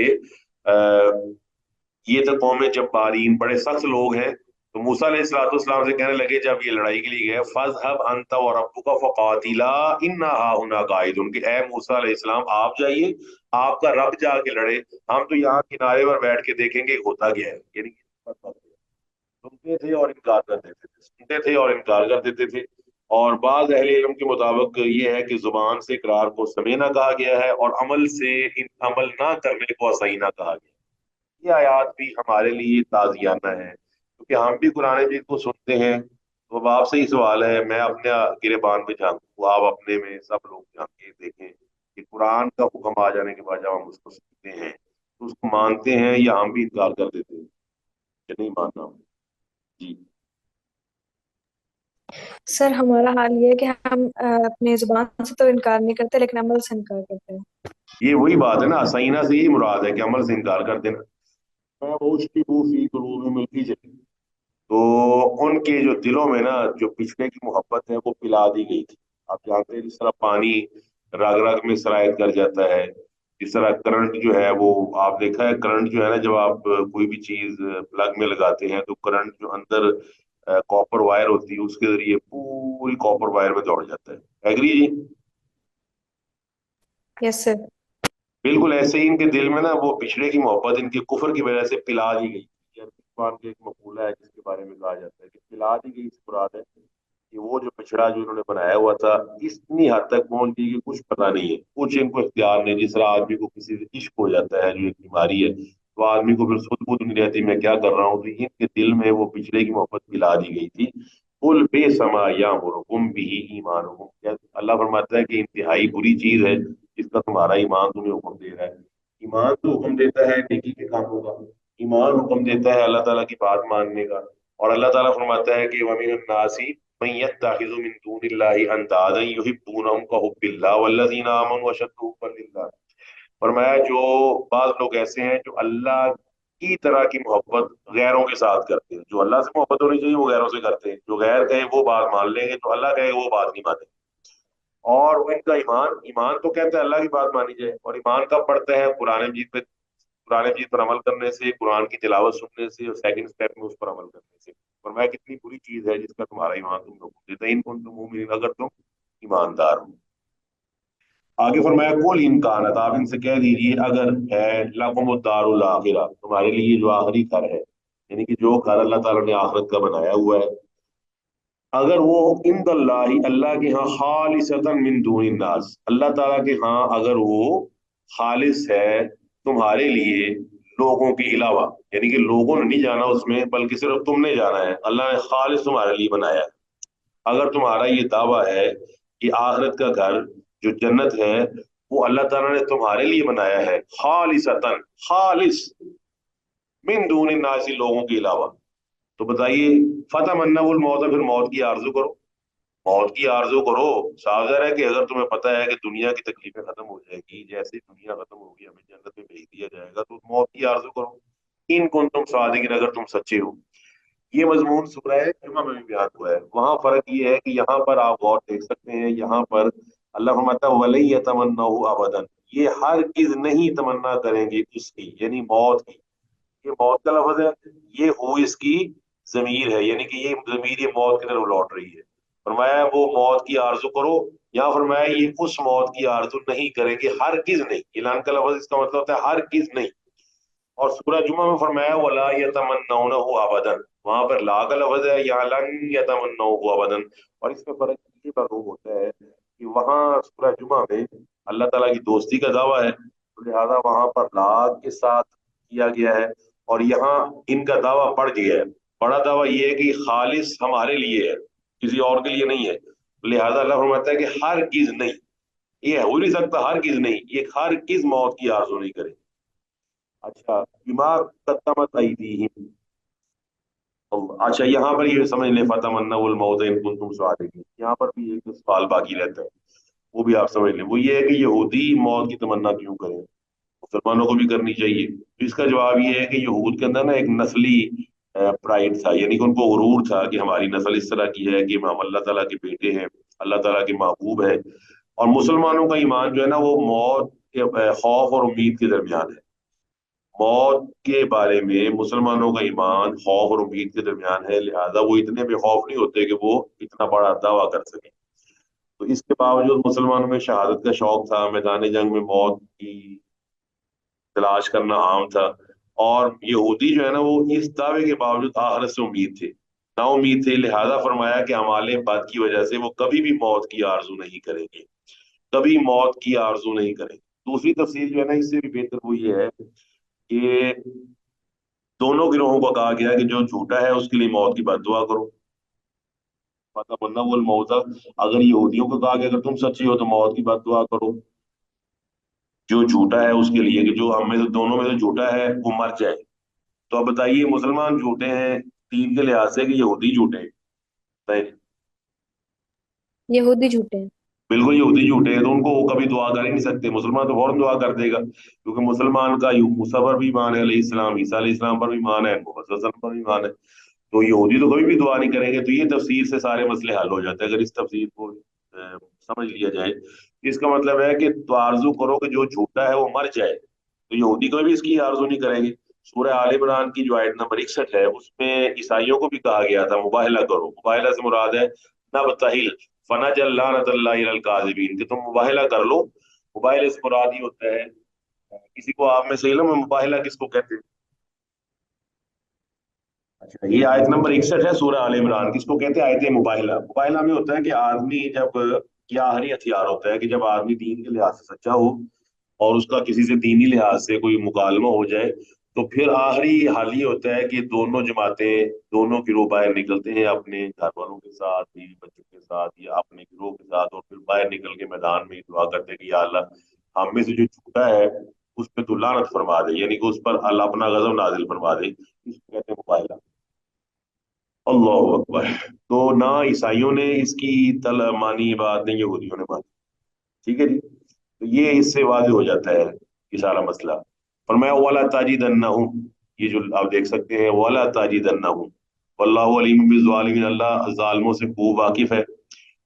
S1: ये तो कौम जब्बारीन, बड़े सख्त लोग हैं। तो मूसा अलैहिस्सलाम से कहने लगे जब ये लड़ाई के लिए गए, फज़हब अंत व रब्बुका फक़ातिला इन्ना हाहुना काइदुन, कि ए मूसा अलैहिस्सलाम आप जाइए, आपका रब जाके लड़े, हम तो यहाँ किनारे पर बैठ के देखेंगे होता क्या है। यानी कि सुनते थे और इनकार कर देते थे, सुनते थे और इनकार कर देते थे। और बाद अहले इल्म के मुताबिक ये है कि जुबान से इकरार को समीना कहा गया है, और अमल से इन अमल ना करने को असैना कहा गया। ये आयात भी हमारे लिए ताजियाना है, क्योंकि हम भी कुरान मजीद को सुनते हैं। तो अब आपसे ही सवाल है, मैं अपने गिरेबान में झांकू, आप अपने में, सब लोग झांके देखें कि कुरान का हुक्म आ जाने के बाद जब हम उसको सुनते हैं तो उसको मानते हैं या हम भी इनकार कर देते हैं कि नहीं मानना। जी।
S3: सर हमारा हाल ये है कि हम अपने जुबान से तो इनकार नहीं करते, लेकिन अमल से इनकार करते हैं।
S1: ये वही बात है ना, सहीना से यही मुराद है कि अमल से इनकार कर देना। मैं वो उसकी बूफी करूब में मिलती चली, तो उनके जो दिलों में ना जो पिछले की मोहब्बत है वो पिला दी गई थी। आप जानते हैं जिस तरह पानी रग रग में सरायत कर जाता है, जिस तरह करंट जो है वो, आप देखा है करंट जो है ना, जब आप कोई भी चीज प्लग में लगाते हैं तो करंट जो अंदर कॉपर वायर होती है उसके जरिए पूरी कॉपर वायर में दौड़ जाता है। एग्री जी?
S3: Yes sir.
S1: बिल्कुल ऐसे ही इनके दिल में ना वो पिछड़े की मोहब्बत इनके कुफर की वजह से पिला दी गई। ये अरबी जुबान के एक मकूला है जिसके बारे में कहा जाता है कि पिला दी गई, इस मुराद है कि वो जो पिछड़ा जो इन्होंने बनाया हुआ था इतनी हद तक पहुंच गई कि कुछ पता नहीं है, कुछ इनको इख्तियार नहीं। जिस तरह आदमी को किसी से इश्क हो जाता है जो एक बीमारी है, तो आदमी को फिर सुध बुध नहीं रहती मैं क्या कर रहा हूँ। तो इनके दिल में वो पिछड़े की मोहब्बत पिला दी गई थी। कुल बेसमा या मुरकुम भी ईमान, अल्लाह फरमाता है कि इंतहाई बुरी चीज है जिसका तुम्हारा ईमान तुम्हें हुक्म दे रहा है। ईमान तो हुक्म देता है नेकी के कामों का, ईमान हुक्म देता है अल्लाह ताला की बात मानने का। और अल्लाह ताला फरमाता है कि वमिन नासी मन यत्तखिज़ु मिन दूनिल्लाहि अंदादन युहिब्बूनहुम का हुब्बिल्लाह वल्लज़ीना आमनु अशद्दु हुब्बन लिल्लाह। फरमाया जो बाज लोग ऐसे हैं जो अल्लाह की तरह की मोहब्बत गैरों के साथ करते हैं। जो अल्लाह से मोहब्बत होनी चाहिए वो गैरों से करते हैं, जो गैर कहे वो बात मान लेंगे, जो अल्लाह कहे वो बात नहीं मानेंगे। और वो इनका ईमान, ईमान तो कहते हैं अल्लाह की बात मानी जाए, और ईमान कब पड़ता है? कुरान मजीद पे, कुरान मजीद पर अमल करने से, कुरान की तिलावत सुनने से, और सेकंड स्टेप में उस पर अमल करने से। और मैं कितनी बुरी चीज है जिसका तुम्हारा ईमान तुम लोग देता है, इनको तुम मुमिन, अगर तुम ईमानदार हो। आगे फरमाया कुल इनकानत, आप इनसे कह दीजिए अगर है लकुमुद्दारुल आखिरा, तुम्हारे लिए जो आखिरी घर है, यानी कि जो घर अल्लाह ताला ने आखिरत का बनाया हुआ है, अगर वो इंदल्लाहि, अल्लाह के यहाँ, खालिसतन मिन दूनिन नास, अल्लाह ताला के यहाँ अगर वो खालिस है तुम्हारे लिए लोगों के अलावा, यानी कि लोगों ने नहीं जाना उसमें बल्कि सिर्फ तुमने जाना है, अल्लाह ने खालिस तुम्हारे लिए बनाया है। अगर तुम्हारा ये दावा है कि आखिरत का घर जो जन्नत है वो अल्लाह ताला ने तुम्हारे लिए बनाया है, खालिसतन, खालिस, मिन दूनिन नासी, लोगों के अलावा, तो बताइए फतमन्नउल मौत, फिर मौत की आरजू करो। موت کی آرزو کرو. صاف ظاہر ہے کہ اگر تمہیں پتہ ہے کہ دنیا کی تکلیفیں ختم ہو جائے گی، جیسے ہی دنیا ختم ہوگی ہمیں جنت میں بھیج دیا جائے گا، تو موت کی آرزو کرو ان کن تم صادقین، اگر تم سچے ہو. یہ مضمون سورہ جمعہ میں بھی بیان ہوا ہے. وہاں فرق یہ ہے کہ یہاں پر آپ غور دیکھ سکتے ہیں، یہاں پر اللہ فرماتا ہے وَلَن يَتَمَنَّوْهُ أَبَدًا، یہ ہرگز نہیں تمنا کریں گے اس کی، یعنی موت کی. یہ موت کا لفظ ہے، یہ ہو اس کی ضمیر ہے، یعنی کہ یہ ضمیر یہ موت کی طرف لوٹ رہی ہے. فرمایا وہ موت کی آرزو کرو، یا فرمایا یہ اس موت کی آرزو نہیں کریں گے، ہرگز نہیں. اعلان کا لفظ اس کا مطلب ہوتا ہے ہرگز نہیں. اور سورہ جمعہ میں فرمایا ولا یتمنونہ ابدا، وہاں پر لا کا لفظ ہے، یا لن یتمنونہ ابدا. اور اس میں فرق یہ معلوم ہوتا ہے کہ وہاں سورہ جمعہ میں اللہ تعالیٰ کی دوستی کا دعویٰ ہے، لہذا وہاں پر لا کے ساتھ کیا گیا ہے، اور یہاں ان کا دعویٰ بڑھ گیا ہے. بڑا دعویٰ یہ ہے کہ خالص ہمارے لیے ہے، کسی اور کے لیے نہیں ہے. لہذا اللہ فرماتا ہے کہ ہرگز نہیں، یہ ہو نہیں سکتا، ہرگز نہیں، یہ ہرگز موت کی آرزو نہیں کرے. اچھا بما قدمت ایدیہم، اچھا یہاں پر یہ سمجھ لیں فتمنوا الموت ان کنتم صادقین، یہاں پر بھی ایک سوال باقی رہتا ہے، وہ بھی آپ سمجھ لیں. وہ یہ ہے کہ یہودی موت کی تمنا کیوں کریں، مسلمانوں کو بھی کرنی چاہیے. تو اس کا جواب یہ ہے کہ یہود کے اندر نا ایک نسلی پرائڈ تھا، یعنی کہ ان کو غرور تھا کہ ہماری نسل اس طرح کی ہے کہ ہم اللہ تعالیٰ کے بیٹے ہیں، اللہ تعالیٰ کے محبوب ہیں. اور مسلمانوں کا ایمان جو ہے نا وہ موت کے خوف اور امید کے درمیان ہے. موت کے بارے میں مسلمانوں کا ایمان خوف اور امید کے درمیان ہے، لہذا وہ اتنے بے خوف نہیں ہوتے کہ وہ اتنا بڑا دعویٰ کر سکیں. تو اس کے باوجود مسلمانوں میں شہادت کا شوق تھا، میدان جنگ میں موت کی تلاش کرنا عام تھا. اور یہودی جو ہے نا وہ اس دعوے کے باوجود آخرت سے امید تھے، نا امید تھے. لہذا فرمایا کہ اعمال بد کی وجہ سے وہ کبھی بھی موت کی آرزو نہیں کریں گے، کبھی موت کی آرزو نہیں کریں گے. دوسری تفسیر جو ہے نا اس سے بھی بہتر وہ یہ ہے کہ دونوں گروہوں کو کہا گیا کہ جو جھوٹا ہے اس کے لیے موت کی بد دعا کرو. فتمنوا الموت، اگر یہودیوں کو کہا کہ اگر تم سچی ہو تو موت کی بد دعا کرو جو جھوٹا ہے اس کے لیے، کہ جو ہم میں سے دونوں میں سے جھوٹا ہے وہ مر جائے. تو اب بتائیے مسلمان جھوٹے ہیں دین کے لحاظ سے کہ یہودی جھوٹے ہیں؟ بتائیے.
S3: یہودی جھوٹے ہیں.
S1: بالکل یہودی جھوٹے ہیں، تو ان کو وہ کبھی دعا کر ہی نہیں سکتے. مسلمان تو فوراً دعا کر دے گا، کیونکہ مسلمان کا موسیٰ پر بھی ایمان ہے علیہ السلام، عیسیٰ علیہ السلام پر بھی ایمان ہے، محمد صلی اللہ علیہ وسلم پر بھی ایمان ہے. تو یہودی تو کبھی بھی دعا نہیں کریں گے. تو یہ تفسیر سے سارے مسئلے حل ہو جاتے ہیں اگر اس تفسیر کو سمجھ لیا جائے. اس کا مطلب ہے کہ تو آرزو کرو کہ جو جھوٹا ہے وہ مر جائے. تو یہودی کبھی بھی اس کی آرزو نہیں کریں گے. سورہ آل عمران کی جو آیت نمبر 61 ہے اس میں عیسائیوں کو بھی کہا گیا تھا مباہلہ کرو. مباہلہ سے مراد ہے نبتہل فنجعل لعنت اللہ علی الکاذبین، کہ تم مباہلہ کر لو. مباہلے سے مراد یہ ہوتا ہے، کسی کو آپ میں سے علم ہے مباہلہ کس کو کہتے ہیں؟ اچھا یہ آیت نمبر 61 ہے سورہ آل عمران، کس کو کہتے ہیں؟ آیت مباہلہ. مباہلہ میں ہوتا ہے کہ آدمی جب، یہ آخری ہتھیار ہوتا ہے کہ جب آدمی دین کے لحاظ سے سچا ہو اور اس کا کسی سے دینی لحاظ سے کوئی مکالمہ ہو جائے، تو پھر آخری حال یہ ہوتا ہے کہ دونوں جماعتیں، دونوں گروہ باہر نکلتے ہیں اپنے گھر والوں کے ساتھ، بیوی بچوں کے ساتھ، یا اپنے گروہ کے ساتھ، اور پھر باہر نکل کے میدان میں دعا کرتے ہیں کہ یا اللہ ہم میں سے جو چھوٹا ہے اس پہ تو لعنت فرما دے، یعنی کہ اس پر اللہ اپنا غضب نازل فرما دے. اس کو کہتے ہیں مباہلہ. اللہ اکبر. تو نہ عیسائیوں نے اس کی مانی بات، نہیں یہودیوں نے مانی. ٹھیک ہے جی. تو یہ اس سے واضح ہو جاتا ہے یہ سارا مسئلہ. فرمایا وَلَا تَجِدَنَّهُمْ، یہ جو آپ دیکھ سکتے ہیں وَلَا تَجِدَنَّهُمْ وَاللَّهُ عَلِيمٌ بِالظَّالِمِينَ، اللہ ظالموں سے خوب واقف ہے.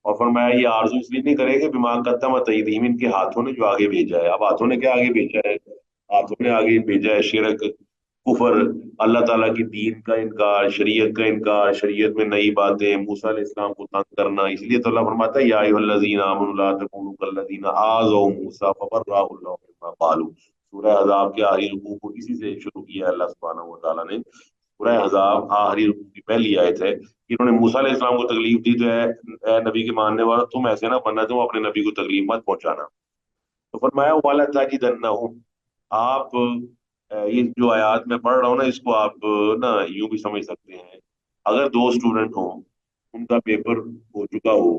S1: اور فرمایا یہ آرزو اس لیے نہیں کرے گے بما قدمت ایدیہم، ان کے ہاتھوں نے جو آگے بھیجا ہے. اب ہاتھوں نے کیا آگے بھیجا ہے؟ ہاتھوں نے آگے بھیجا ہے شرک، کفر، اللہ تعالیٰ کی دین کا انکار، شریعت کا انکار، شریعت میں نئی باتیں، موسیٰ علیہ السلام کو تنگ کرنا. اس لیے تو اللہ فرماتا ہے یا ایھا الذین آمنوا لا تکونوا کالذین آذوا موسیٰ فبرأہ اللہ مما قالوا. سورہ احزاب کے آخری رکوع کو اسی سے شروع کیا ہے اللہ سبحانہ و تعالیٰ نے. سورہ احزاب آخری رکوع کی پہلی آیت ہے کہ انہوں نے موسیٰ علیہ السلام کو تکلیف دی، تو اے نبی کے ماننے والوں تم ایسے نہ بننا، تم اپنے نبی کو تکلیف مت پہنچانا. تو فرمایا وَلَا تَجِدَنَّهُمْ، آپ یہ جو آیات میں پڑھ رہا ہوں نا اس کو آپ نا یوں بھی سمجھ سکتے ہیں. اگر دو اسٹوڈنٹ ہوں، ان کا پیپر ہو چکا ہو،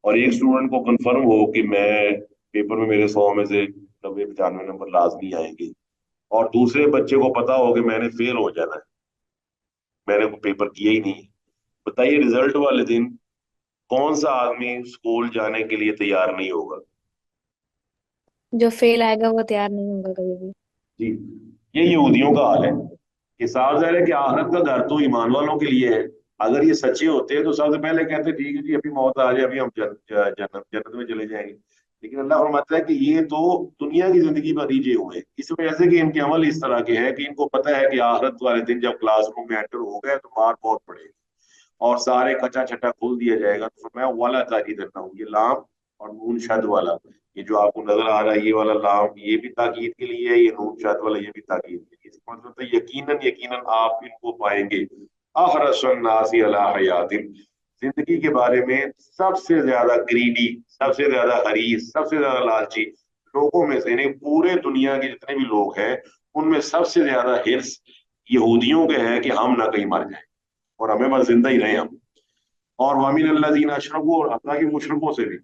S1: اور ایک اسٹوڈنٹ کو کنفرم ہو کہ میں پیپر میں میرے 100 میں سے 90 95 نمبر لازمی آئیں گے، اور دوسرے بچے کو پتا ہو کہ میں نے فیل ہو جانا ہے، میں نے پیپر کیا ہی نہیں. بتائیے رزلٹ والے دن कौन सा आदमी स्कूल जाने के लिए तैयार नहीं होगा?
S3: जो फेल आएगा वो तैयार नहीं होगा कभी भी।
S1: जी, ये यहूदियों का हाल है कि साफ जाहिर है कि आखिरत का घर तो ईमान वालों के लिए है। अगर ये सच्चे होते तो सबसे पहले कहते ठीक है जी अभी मौत आ जाए, अभी हम जन्नत जन्नत में चले जाएंगे। लेकिन अल्लाह फरमाता है कि ये तो दुनिया की जिंदगी पर रीझे हुए हैं, इस वजह से कि इनके अमल इस तरह के हैं कि इनको पता है कि आखिरत वाले दिन जब क्लासरूम में एंटर हो गए तो मार बहुत पड़ेगी और सारे कच्चा छट्टा खोल दिया जाएगा। तो फरमाया वाला ताकीद हूँ, ये लाम और नून शद वाला, ये जो आपको नजर आ रहा है ये वाला लाम ये भी ताकीद के लिए है, ये नून शद वाला ये भी ताकीद के लिए। इसका मतलब है यकीनन यकीनन आप इनको पाएंगे अहरसन नासी अला हयातिन, जिंदगी के बारे में सबसे ज्यादा ग्रीडी, सबसे ज्यादा हरीस, सबसे ज्यादा लालची लोगों में से, यानी पूरे दुनिया के जितने भी लोग हैं उनमें सबसे ज्यादा हिर्स यहूदियों के है कि हम ना कहीं मर जाए और हमें बस जिंदा ही रहे हम। और वामिन अल्लाजीन अशरकू, और अल्लाह के मुशरकों से भी,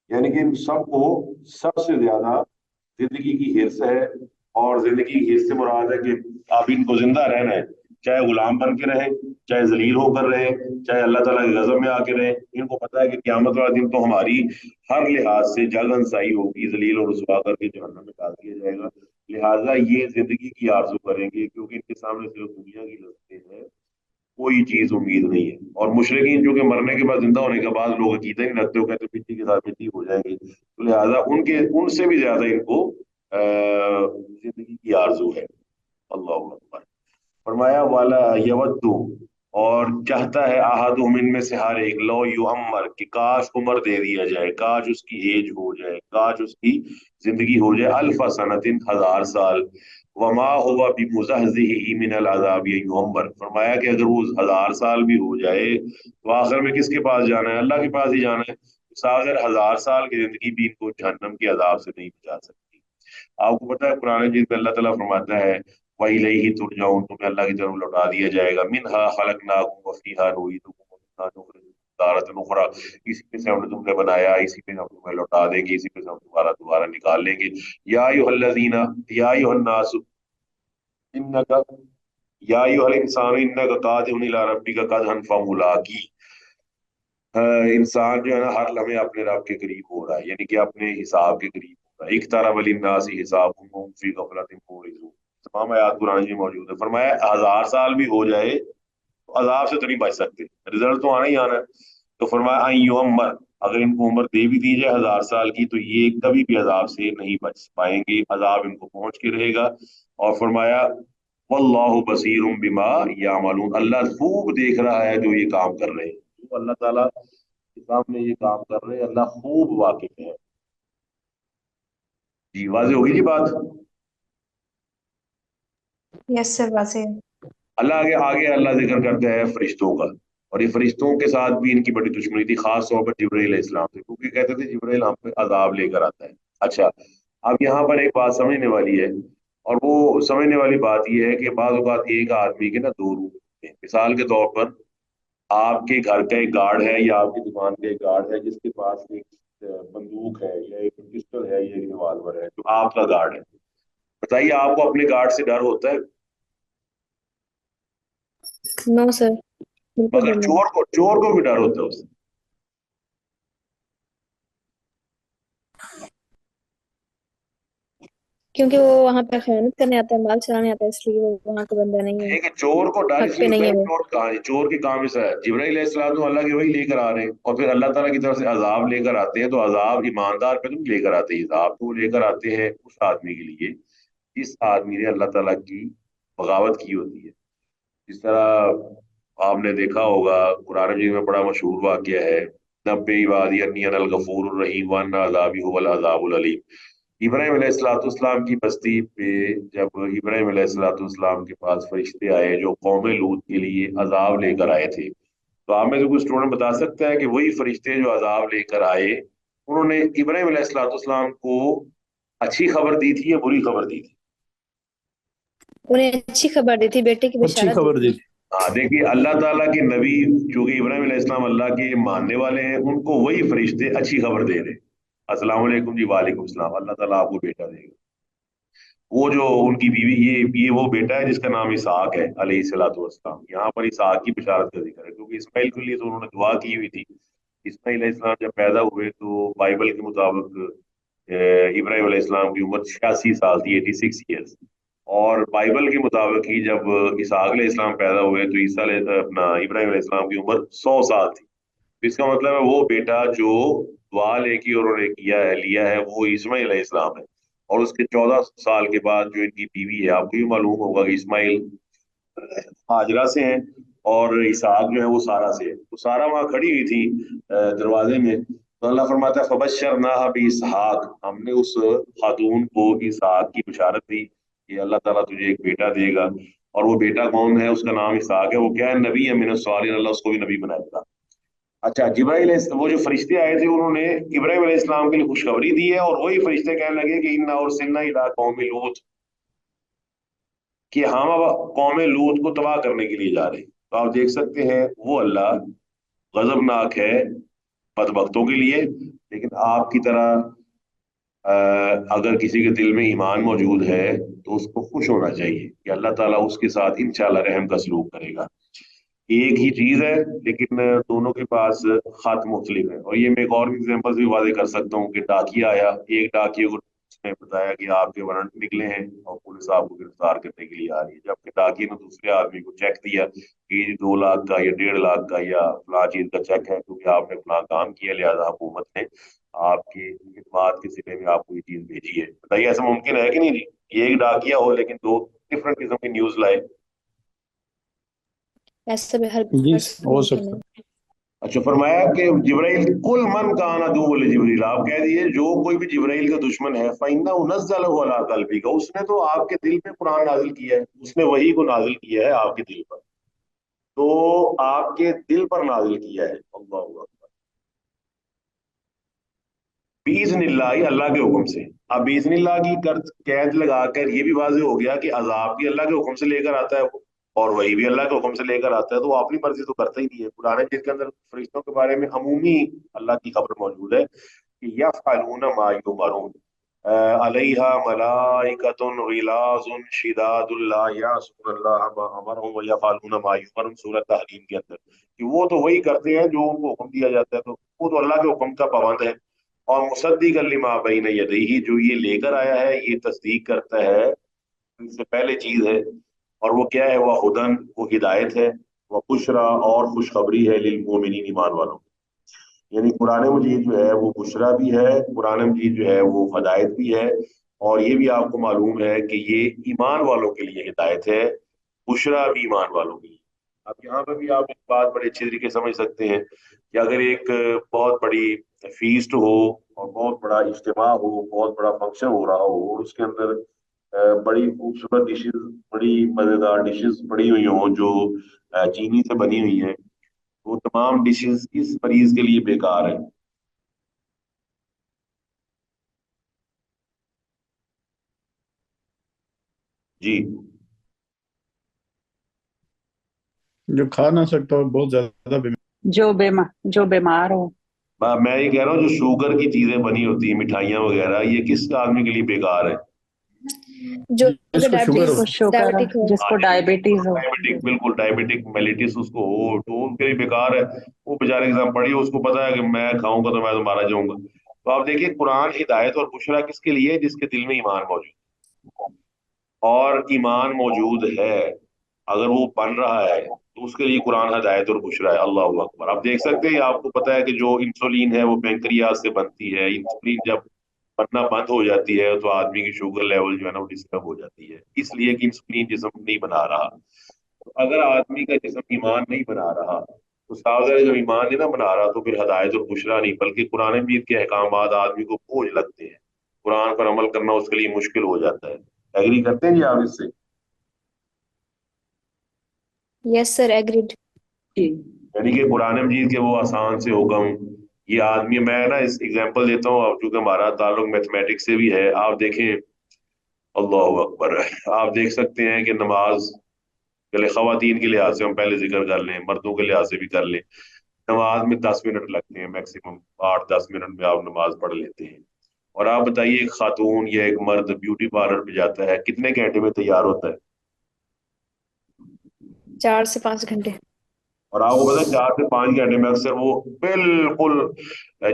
S1: यानी कि इन सबको सबसे ज्यादा जिंदगी की हिर्स है। और जिंदगी की हिर्स से मुराद है कि आप इनको जिंदा रहना है, चाहे गुलाम बन के रहे, चाहे जलील होकर रहे, चाहे अल्लाह ताला के गजब में आके रहे। इनको पता है कि क्यामत वाला दिन तो हमारी हर लिहाज से जग हंसाई होगी, जलील और रुसवा करके जहन्नम में डाल दिया जाएगा। लिहाजा ये जिंदगी की आरजू करेंगे क्योंकि इनके सामने सिर्फ दुनिया की लज्जतें हैं, कोई चीज उम्मीद नहीं है। और मुशरिकीन जो कि मरने के बाद जिंदा होने के बाद लोग अकीदा नहीं रखते हो, कहते मिट्टी के साथ मिट्टी हो जाएंगे, तो लिहाजा उनके उनसे भी ज्यादा इनको जिंदगी की आरजू है। अल्लाह अकबर। फरमाया वाला यवद्दु, और चाहता है अहादुहुम, इनमें से हर एक, लो युअम्मर, कि काश उम्र दे दिया जाए, काश उसकी एज हो जाए, काश उसकी जिंदगी हो जाए, अल्फ सनतिन, 1000 साल। वमा हुआ बिमुज़हज़िही मिनल अज़ाब युअम्मर, फरमाया कि अगर वो 1000 साल भी हो जाए तो आखिर में किसके पास जाना है? अल्लाह के पास ही जाना है। सागर 1000 साल की जिंदगी भी इनको जहन्नम के अजाब से नहीं बचा सकती। आपको पता है पुराने जिस में अल्लाह ताला फरमाता है वही इलैहि तुरजाऊन, तुम्हें अल्लाह की तरफ लौटा दिया जाएगा, मिनहा खलकनाकुम व फीहा नुईदुकुम व मिन्हा नुखरिजुकुम तारतन उखरा, इसी में से हमने तुमने बनाया, इसी में हम तुम्हें लौटा देंगे, इसी में से हम तुम्हारा दोबारा निकाल लेंगे। या अय्युहल्लज़ीना, या अय्युहन्नास इन्नका, या अय्युहल इंसान इन्नका कादिहुन इला रब्बिका कदहन फमुलाकी। इंसान जो है ना हर लम्हे अपने रब के करीब हो रहा है, यानी कि अपने हिसाब के करीब हो रहा है। इक़्तरब लिन्नासी हिसाबुहुम वहुम फी गफलतिन मुरिज़ून, तमाम आयात कुरान में मौजूद है। फरमाया 1000 साल भी हो जाए तो अजाब से तो नहीं बच सकते, रिजल्ट तो आना ही आना है। तो फरमाया आई उम्र, अगर इनको उम्र दे भी दी जाए 1000 साल की तो ये कभी भी अजाब से नहीं बच पाएंगे, अजाब इनको पहुंच के रहेगा। और फरमाया वल्लाहु बसीरुम बिमा यामलून, अल्लाह खूब देख रहा है जो ये काम कर रहे हैं, जो अल्लाह ताला के सामने ये काम कर रहे हैं अल्लाह खूब वाकिफ है। जी वाज़ेह होगी जी बात।
S3: यस सर, वैसे
S1: अल्लाह आगे आगे अल्लाह जिक्र करता है फरिश्तों का, और ये फरिश्तों के साथ भी इनकी बड़ी दुश्मनी थी, खास तौर पर जिब्राइल इस्लाम से, क्योंकि कहते थे जिब्राइल हम पे अजाब लेकर आता है। अच्छा, अब यहाँ पर एक बात समझने वाली है, और वो समझने वाली बात ये है कि बाज़ औक़ात एक आदमी के ना दो रूप होते हैं। मिसाल के तौर पर आपके घर का एक गार्ड है या आपकी दुकान का एक गार्ड है जिसके पास एक बंदूक है या एक पिस्टल है या एक रिवाल्वर है, जो आपका गार्ड है। बताइए आपको अपने गार्ड से डर होता है?
S3: नो सर, बिल्कुल
S1: मगर
S3: भी नहीं।
S1: चोर को भी डर होता है उससे।
S3: क्योंकि वो वहां पे खयानत करने आता है, माल चलाने आता है, इसलिए वो वहां का बंदा नहीं है,
S1: ठीक है, चोर को डर
S3: हक पे
S1: इसलिए होता
S3: नहीं
S1: है,
S3: है वो।
S1: चोर कहाँ है? चोर के काम ऐसा है, जिब्राइल अलैहिस्सलाम तो अल्लाह के वही लेकर आ रहे हैं और फिर अल्लाह ताला की तरफ से अजाब लेकर आते हैं। तो अजाब ईमानदार पे तो नहीं लेकर आते, अजाब तो वो लेकर आते हैं उस आदमी के लिए जिस आदमी ने अल्लाह ताला की बगावत की होती है। जिस तरह आपने देखा होगा कुरान मजीद में बड़ा मशहूर वाकया है, नब्बे इबादी अन्नी अनल गफूरुर रहीम व अन्ना अज़ाबी हुवल अज़ाबुल अलीम। इब्राहिम अलैहिस्सलाम की बस्ती पे जब इब्राहिम अलैहिस्सलाम के पास फरिश्ते आए जो कौम लूत के लिए अजाब लेकर आए थे, तो आप में से कुछ स्टूडेंट बता सकता है कि वही फरिश्ते जो अजाब लेकर आए उन्होंने इब्राहिम अलैहिस्सलाम को अच्छी खबर दी थी या बुरी खबर दी थी?
S3: उन्हें अच्छी खबर दी थी, बेटे की
S2: अच्छी
S3: बिशारत दी
S2: खबर दी
S3: थी।
S2: थी।
S1: हाँ देखिए, अल्लाह ताला के नबी चूंकि इब्राहिम अलैहिस्सलाम अल्लाह के मानने वाले हैं, उनको वही फरिश्ते अच्छी खबर दे रहे। अस्सलाम वालेकुम जी, वालेकुम सलाम, अल्लाह ताला आपको बेटा देगा। وہ جو ان کی بیوی، یہ وہ بیٹا ہے جس کا نام اسحاق ہے علیہ الصلوۃ والسلام. یہاں پر اسحاق کی بشارت کا ذکر ہے کیونکہ اسماعیل کے لیے تو انہوں نے دعا کی ہوئی تھی. اسماعیل علیہ السلام جب پیدا ہوئے تو بائبل کے مطابق ابراہیم علیہ السلام کی عمر 86 سال تھی، 86 ایئرس. اور بائبل کے مطابق ہی جب اسحاق علیہ السلام پیدا ہوئے تو اپنا ابراہیم علیہ السلام کی عمر 100 سال تھی. اس کا مطلب ہے وہ بیٹا جو دعا لے کے انہوں نے لیا ہے وہ اسماعیل علیہ السلام ہے. اور اس کے 14 سال کے بعد جو ان کی بیوی ہے، آپ کو یہ معلوم ہوگا کہ اسماعیل ہاجرہ سے ہیں اور اسحاق جو ہے وہ سارا سے ہے. تو سارا وہاں کھڑی ہوئی تھی دروازے میں. تو اللہ فرماتا ہے فبشرناها باسحاق، ہم نے اس خاتون کو اسحاق کی بشارت دی کہ اللہ تعالیٰ تجھے ایک بیٹا دے گا. اور وہ بیٹا کون ہے؟ اس کا نام اسحاق ہے. وہ کیا ہے؟ نبی ہے من الصالحین، اللہ اس کو بھی نبی بنائے گا. اچھا، جبرائیل وہ جو فرشتے آئے تھے انہوں نے ابراہیم علیہ السلام کے لیے خوشخبری دی ہے، اور وہی فرشتے کہنے لگے کہ انا ارسلنا الی قوم لوط، کہ ہم اب قوم لوط کو تباہ کرنے کے لیے جا رہے ہیں. تو آپ دیکھ سکتے ہیں وہ اللہ غضبناک ہے بدبختوں کے لیے، لیکن آپ کی طرح اگر کسی کے دل میں ایمان موجود ہے تو اس کو خوش ہونا چاہیے کہ اللہ تعالیٰ اس کے ساتھ انشاءاللہ رحم کا سلوک کرے گا. ایک ہی چیز ہے لیکن دونوں کے پاس خط مختلف ہے. اور یہ میں ایک اور ایگزامپل بھی واضح کر سکتا ہوں کہ ڈاکیا آیا، ایک ڈاکیے کو اس نے بتایا کہ آپ کے وارنٹ نکلے ہیں اور پولیس آپ کو گرفتار کرنے کے لیے آ رہی ہے، جبکہ ڈاکیے نے دوسرے آدمی کو چیک دیا کہ یہ 2 لاکھ کا یا 1.5 لاکھ کا یا فلاں چیز کا چیک ہے کیونکہ آپ نے فلاں کام کیا، لہٰذا حکومت نے آپ کی خدمات کے سلے میں آپ کو یہ چیز بھیجی ہے. بتائیے ایسا ممکن ہے کہ نہیں جی؟ یہ ایک ڈاکیا ہو لیکن 2 ڈفرنٹ قسم کی نیوز لائے.
S3: ایسا بھی ہر
S2: جی
S3: ہر
S2: ہو
S3: ممکن
S2: سکتا
S3: ہے.
S1: اچھا، فرمایا کہ جبرائیل کل من کان عدو لجبریل، آپ کہہ دیجیے جو کوئی بھی جبرائیل کا دشمن ہے فإنہ نزلہ علی قلبک، اس نے تو آپ کے دل پہ قرآن نازل کیا ہے، اس نے وحی کو نازل کیا ہے آپ کے دل پر. تو آپ کے دل پر نازل کیا ہے. اللہ اکبر. باذن اللہ، اللہ کے حکم سے. اب باذن اللہ کی قید لگا کر یہ بھی واضح ہو گیا کہ عذاب بھی اللہ کے حکم سے لے کر آتا ہے وہ، اور وہی بھی اللہ کے حکم سے لے کر آتا ہے. تو وہ اپنی مرضی تو کرتا ہی نہیں ہے. قرآن جس کے اندر فرشتوں کے بارے میں عمومی اللہ کی خبر موجود ہے کہ یفعلون ما یؤمرون علیہا ملائکۃ غلاظ شداد لا یعصون اللہ ما امرهم ویفعلون ما یؤمرون، سورۃ تحریم کے اندر، کہ وہ تو وہی کرتے ہیں جو ان کو حکم دیا جاتا ہے. تو وہ تو اللہ کے حکم کا پابند ہے. اور مصدقا لما بین یدیہ، جو یہ لے کر آیا ہے یہ تصدیق کرتا ہے اس سے پہلے چیز ہے. اور وہ کیا ہے؟ وہ ہدن، وہ ہدایت ہے، وہ بشرا اور خوشخبری ہے للمؤمنین، ایمان والوں. یعنی قرآن مجید جو ہے وہ بشرا بھی ہے، قرآن مجید جو ہے وہ ہدایت بھی ہے. اور یہ بھی آپ کو معلوم ہے کہ یہ ایمان والوں کے لیے ہدایت ہے، بشرا بھی ایمان والوں کے لیے. اب یہاں پہ بھی آپ ایک بات بڑے اچھے طریقے سے سمجھ سکتے ہیں کہ اگر ایک بہت بڑی فیسٹ ہو اور بہت بڑا اجتماع ہو، بہت بڑا فنکشن ہو رہا ہو، اور اس کے اندر بڑی خوبصورت ڈشز، بڑی مزیدار ڈشز پڑی ہوئی ہوں جو چینی سے بنی ہوئی ہیں، وہ تمام ڈشز اس مریض کے لیے بیکار ہیں. جی
S2: جو کھا نہ سکتا ہو، بہت زیادہ
S4: جو بیمار ہو.
S1: میں یہ کہہ رہا ہوں جو شوگر کی چیزیں بنی ہوتی ہیں، مٹھائیاں وغیرہ، یہ کس آدمی کے لیے بیکار ہے؟
S3: جو
S2: جس کو شوگر ہو.
S4: جس کو شوگر ہو،
S3: ڈائبٹک ہو.
S4: جس کو ڈائبٹیز ہو.
S1: ڈائبٹک، بالکل ڈائبٹک میلیٹس اس کو ہو تو ان کے لیے بیکار ہے. وہ بیچارے ایگزام پڑھی، اس کو پتا ہے کہ میں کھاؤں گا تو میں تو مارا جاؤں گا. تو آپ دیکھیے قرآن ہدایت اور بشرا کس کے لیے؟ جس کے دل میں ایمان موجود ہے. اور ایمان موجود ہے اگر وہ بن رہا ہے تو اس کے لیے قرآن ہدایت اور بشرا ہے. اللہ اکبر. آپ دیکھ سکتے ہیں، آپ کو پتا ہے کہ جو انسولین ہے وہ پینکریاس سے بنتی ہے. انسولین جب بننا بند ہو جاتی ہے تو آدمی کی شوگر لیول جو ہے نا وہ ڈسٹرب ہو جاتی ہے، اس لیے کہ انسولین جسم نہیں بنا رہا. تو اگر آدمی کا جسم ایمان نہیں بنا رہا تو صاحب جب ایمان نہیں نہ بنا رہا تو پھر ہدایت اور بشرا نہیں بلکہ قرآن مجید کے احکامات آدمی کو بوجھ لگتے ہیں. قرآن پر عمل کرنا اس کے لیے مشکل ہو جاتا ہے. ایگری کرتے ہیں جی آپ اس سے؟
S3: یس سر، ایگریڈ.
S1: یعنی کہ قرآن مجید کے وہ آسان سے حکم، یہ آدمی، میں نا اس ایگزامپل دیتا ہوں اب چونکہ ہمارا تعلق میتھمیٹکس سے بھی ہے. آپ دیکھیں، اللہ اکبر، آپ دیکھ سکتے ہیں کہ نماز، چلے خواتین کے لحاظ سے ہم پہلے ذکر کر لیں، مردوں کے لحاظ سے بھی کر لیں. نماز میں 10 منٹ لگتے ہیں میکسیمم، 8-10 منٹ میں آپ نماز پڑھ لیتے ہیں. اور آپ بتائیے ایک خاتون یا ایک مرد بیوٹی پارلر پہ جاتا ہے کتنے گھنٹے میں تیار ہوتا ہے؟
S3: 4 سے 5 گھنٹے۔
S1: اور آپ کو پتا ہے 4 سے 5 گھنٹے میں اکثر وہ بالکل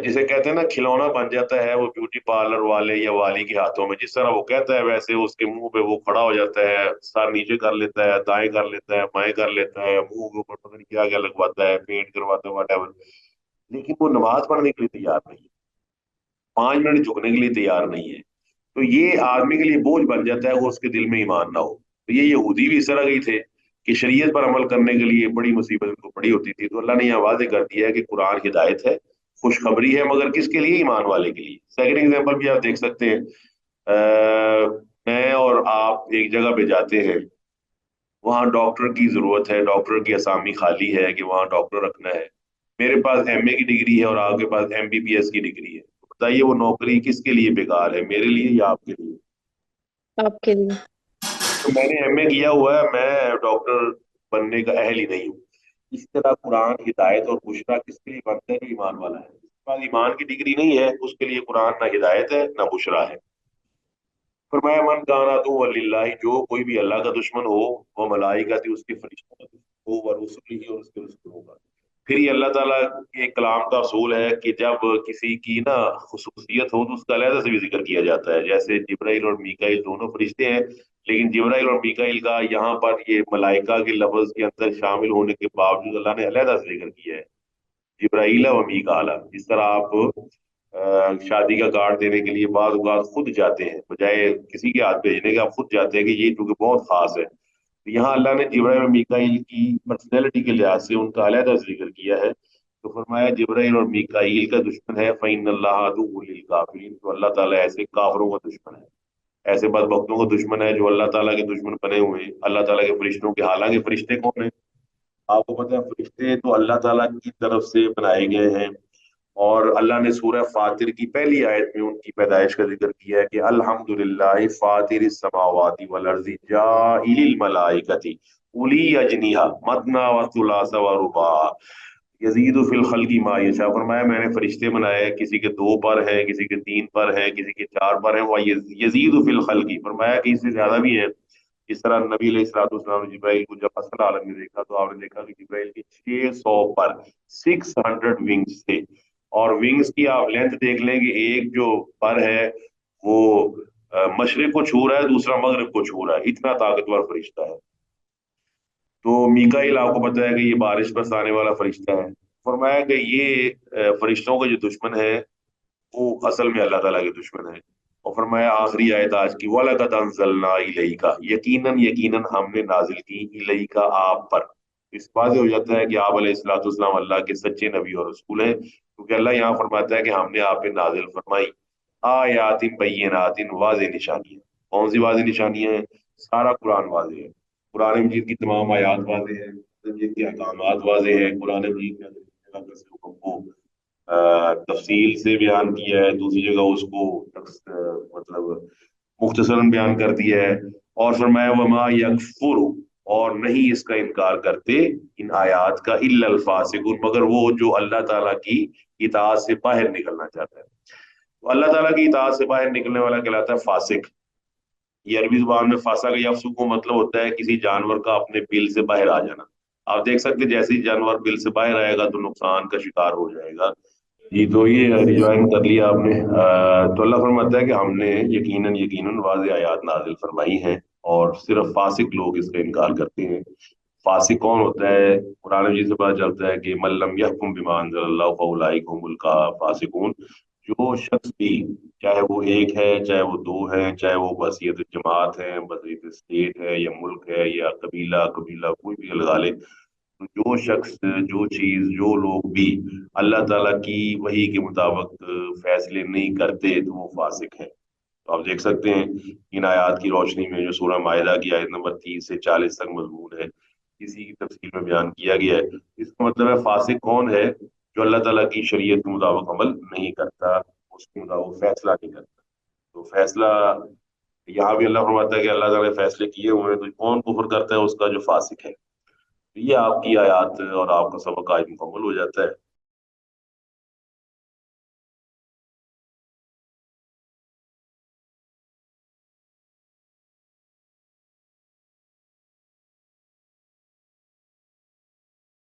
S1: جسے کہتے ہیں نا کھلونا بن جاتا ہے وہ بیوٹی پارلر والے یا والی کے ہاتھوں میں، جس طرح وہ کہتا ہے ویسے اس کے منہ پہ وہ کھڑا ہو جاتا ہے، سر نیچے کر لیتا ہے، دائیں کر لیتا ہے، بائیں کر لیتا ہے، منہ کے اوپر پتہ نہیں کیا کیا لگواتا ہے، پینٹ کرواتا ہے واٹ ایور، لیکن وہ نماز پڑھنے کے لیے تیار نہیں ہے، 5 منٹ جھکنے کے لیے تیار نہیں ہے۔ تو یہ آدمی کے لیے بوجھ بن جاتا ہے وہ اس کے دل میں ایمان نہ ہو۔ تو یہ یہودی بھی اس طرح گئی تھے کہ شریعت پر عمل کرنے کے لیے بڑی مصیبت ان کو پڑی ہوتی تھی، تو اللہ نے یہ واضح کر دیا ہے کہ قرآن ہدایت ہے، خوشخبری ہے، مگر کس کے لیے؟ ایمان والے کے لیے۔ سیکنڈ ایگزامپل بھی آپ دیکھ سکتے ہیں، میں اور آپ ایک جگہ پہ جاتے ہیں، وہاں ڈاکٹر کی ضرورت ہے، ڈاکٹر کی اسامی خالی ہے کہ وہاں ڈاکٹر رکھنا ہے، میرے پاس ایم اے کی ڈگری ہے اور آپ کے پاس ایم بی بی ایس کی ڈگری ہے، بتائیے وہ نوکری کس کے لیے بیکار ہے، میرے لیے یا آپ کے لیے؟
S3: آپ کے لیے۔
S1: تو میں نے ایم اے کیا ہوا ہے، میں ڈاکٹر بننے کا اہل ہی نہیں ہوں۔ اس طرح قرآن ہدایت اور بشرا کس کے لیے بنتا ہے؟ جو ایمان والا ہے، جس کے پاس ایمان کی ڈگری نہیں ہے اس کے لیے قرآن نہ ہدایت ہے نہ بشرا ہے۔ فرمایا من کان عدو للہ، جو کوئی بھی اللہ کا دشمن ہو، وہ ملائکہ اس کے فرشتوں کا دشمن ہو، اور رسول ہی اور اس کے رسول ہوگا۔ پھر یہ اللہ تعالیٰ کے کلام کا اصول ہے کہ جب کسی کی نا خصوصیت ہو تو اس کا علیحدہ سے بھی ذکر کیا جاتا ہے، جیسے جبرائیل اور میکائیل دونوں فرشتے ہیں، لیکن جبرائیل اور میکائیل کا یہاں پر یہ ملائکہ کے لفظ کے اندر شامل ہونے کے باوجود اللہ نے علیحدہ سے ذکر کیا ہے، جبرائیل و میکالا۔ جس طرح آپ شادی کا کارڈ دینے کے لیے بعض اوقات خود جاتے ہیں، بجائے کسی کے ہاتھ بھیجنے کے آپ خود جاتے ہیں کہ یہ کیونکہ بہت خاص ہے، یہاں اللہ نے جبرائیل اور میکائیل کی پرسنالٹی کے لحاظ سے ان کا علیحدہ ذکر کیا ہے، تو فرمایا جبرائیل اور میکائیل کا دشمن ہے، فَإِنَّ اللَّهَ عَدُوٌّ لِلْكَافِرِينَ، تو اللہ تعالیٰ ایسے کافروں کا دشمن ہے، ایسے بدبختوں کا دشمن ہے جو اللہ تعالیٰ کے دشمن بنے ہوئے ہیں، اللہ تعالیٰ کے فرشتوں کے۔ حالانکہ فرشتے کون ہیں؟ آپ کو پتہ ہے فرشتے تو اللہ تعالیٰ کی طرف سے بنائے گئے ہیں، اور اللہ نے سورہ فاطر کی پہلی آیت میں ان کی پیدائش کا ذکر کیا ہے کہ الحمدللہ فاطر السماوات والارض جاعل الملائکۃ اولی اجنحہ مثنی وثلاث ورباع یزید فی الخلق ما یشاء۔ فرمایا میں نے فرشتے بنائے، کسی کے 2 پر ہیں، کسی کے 3 پر ہیں، کسی کے 4 پر ہیں، وہ یزید فی الخلق، فرمایا کہ اس سے زیادہ بھی ہیں۔ اس طرح نبی علیہ الصلوۃ والسلام نے جبرائیل کو جب اصل عالم میں دیکھا تو آپ نے دیکھا کہ جبرائیل کے 600 پر 600 ونگز تھے، اور ونگز کی آپ لینتھ دیکھ لیں کہ ایک جو پر ہے وہ مشرق کو چھو رہا ہے، دوسرا مغرب کو چھو رہا ہے، اتنا طاقتور فرشتہ ہے۔ تو میکائیل آپ کو پتہ ہے کہ یہ بارش برسانے والا فرشتہ ہے۔ فرمایا کہ یہ فرشتوں کے جو دشمن ہے وہ اصل میں اللہ تعالیٰ کے دشمن ہے۔ اور فرمایا آخری آیت آج کی، وَلَقَدْ أَنزَلْنَا إِلَيْكَ، یقیناً ہم نے نازل کی، إِلَيْكَ آپ پر۔ اس بات ہو جاتا ہے کہ آپ علیہ الصلوۃ والسلام اللہ کے سچے نبی اور رسول ہیں، کیونکہ اللہ یہاں فرماتا ہے کہ ہم نے آپ پہ نازل فرمائی آیات بینات، واضح نشانیاں۔ کون سی واضح نشانیاں ہیں؟ سارا قرآن واضح ہے، قرآن مجید کی تمام آیات واضح ہیں، مجید کے احکامات واضح ہیں، قرآن مجید کے اندر کسی حکم کو تفصیل سے بیان کیا ہے، دوسری جگہ اس کو مطلب مختصراً بیان کر دیا ہے، اور فرمایا وما یکفر، اور نہیں اس کا انکار کرتے ان آیات کا الا الفاسقون، مگر وہ جو اللہ تعالیٰ کی اطاعت سے باہر نکلنا چاہتا ہے۔ تو اللہ تعالیٰ کی اطاعت سے باہر نکلنے والا کہلاتا ہے فاسق۔ یہ عربی زبان میں فاسق یا فسوق کو مطلب ہوتا ہے کسی جانور کا اپنے بل سے باہر آ جانا۔ آپ دیکھ سکتے جیسے ہی جانور بل سے باہر آئے گا تو نقصان کا شکار ہو جائے گا۔ جی تو یہ ریجوائن کر لیا آپ نے۔ تو اللہ فرماتا ہے کہ ہم نے یقیناً واضح آیات نازل فرمائی ہیں، اور صرف فاسق لوگ اس کا انکار کرتے ہیں۔ فاسق کون ہوتا ہے؟ قرآن مجید سے پتہ چلتا ہے کہ من لم یحکم بما انزل اللہ فاولئک هم الفاسقون، جو شخص بھی، چاہے وہ ایک ہے، چاہے وہ 2 ہیں، چاہے وہ بحیثیت جماعت ہے، بحیثیت اسٹیٹ ہے، یا ملک ہے، یا قبیلہ کوئی بھی لگا لے، تو جو شخص، جو چیز، جو لوگ بھی اللہ تعالیٰ کی وحی کے مطابق فیصلے نہیں کرتے تو وہ فاسق ہیں۔ تو آپ دیکھ سکتے ہیں ان آیات کی روشنی میں جو سورہ مائدہ کی آیت نمبر 30 سے 40 تک مضمون ہے، اسی کی تفصیل میں بیان کیا گیا ہے۔ اس کا مطلب ہے فاسق کون ہے؟ جو اللہ تعالیٰ کی شریعت کے مطابق عمل نہیں کرتا، اس کے مطابق فیصلہ نہیں کرتا۔ تو فیصلہ یہاں بھی اللہ فرماتا ہے کہ اللہ تعالیٰ نے فیصلے کیے ہوئے ہیں، تو کون کفر کرتا ہے؟ اس کا جو فاسق ہے۔ یہ آپ کی آیات اور آپ کا سبق آج مکمل ہو جاتا ہے۔